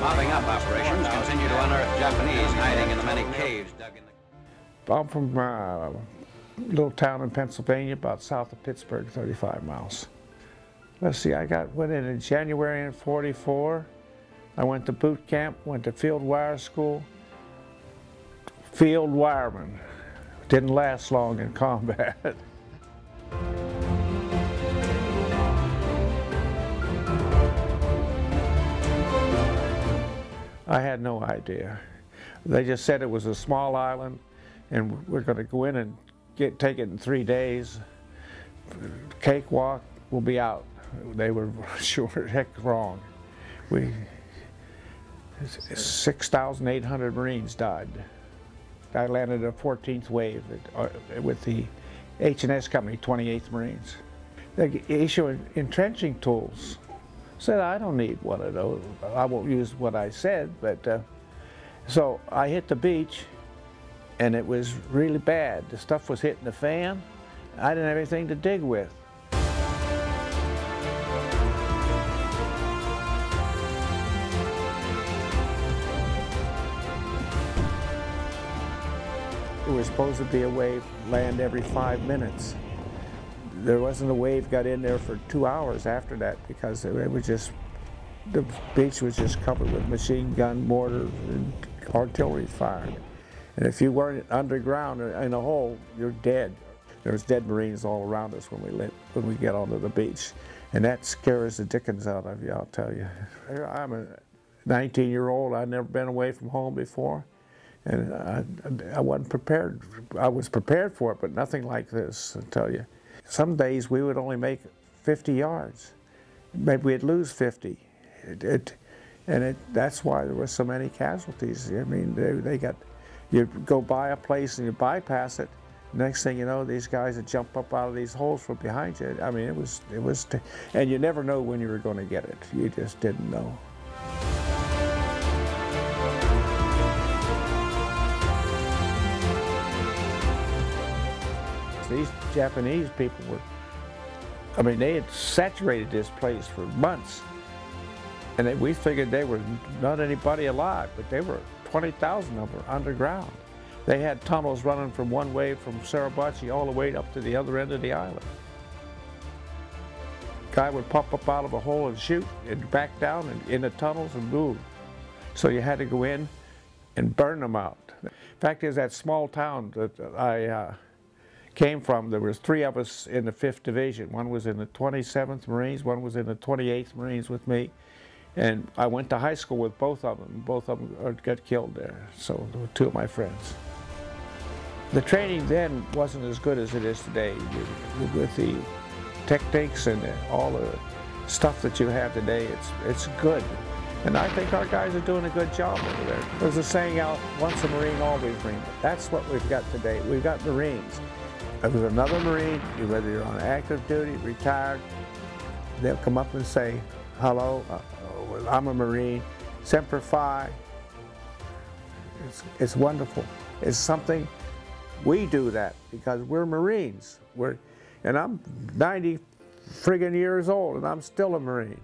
Mopping up operations continue to unearth Japanese hiding in the many caves dug in the... I'm from a little town in Pennsylvania, about south of Pittsburgh, 35 miles. Let's see, went in January in '44. I went to boot camp, went to field wire school. Field wireman. Didn't last long in combat. I had no idea. They just said it was a small island and we're going to go in and take it in 3 days. Cakewalk, we'll be out. They were sure heck wrong. 6,800 Marines died. I landed a 14th wave with the H&S Company, 28th Marines. They issue entrenching tools. Said, I don't need one of those. I won't use what I said, but so I hit the beach and it was really bad. The stuff was hitting the fan. I didn't have anything to dig with. It was supposed to be a wave land every 5 minutes. There wasn't a wave got in there for 2 hours after that because it was just, the beach was just covered with machine gun, mortar, and artillery fire. And if you weren't underground in a hole, you're dead. There was dead Marines all around us when we get onto the beach. And that scares the dickens out of you, I'll tell you. I'm a 19-year-old, I'd never been away from home before. And I wasn't prepared. I was prepared for it, but nothing like this, I'll tell you. Some days we would only make 50 yards. Maybe we'd lose 50. That's why there were so many casualties. I mean, you go by a place and you bypass it. Next thing you know, these guys would jump up out of these holes from behind you. I mean, and you never know when you were going to get it. You just didn't know. These Japanese people they had saturated this place for months. And we figured they were not anybody alive, but they were 20,000 of them underground. They had tunnels running from one way from Suribachi all the way up to the other end of the island. Guy would pop up out of a hole and shoot and back down and in the tunnels and move. So you had to go in and burn them out. The fact is, that small town that I came from, there was 3 of us in the 5th Division. One was in the 27th Marines, one was in the 28th Marines with me. And I went to high school with both of them. Both of them got killed there, so there were 2 of my friends. The training then wasn't as good as it is today. With the techniques and all the stuff that you have today, it's good. And I think our guys are doing a good job over there. There's a saying out, once a Marine, always Marine. That's what we've got today. We've got Marines. If there's another Marine, whether you're on active duty, retired, they'll come up and say, hello, I'm a Marine, Semper Fi. It's wonderful. It's something, we do that because we're Marines. And I'm 90 friggin' years old and I'm still a Marine.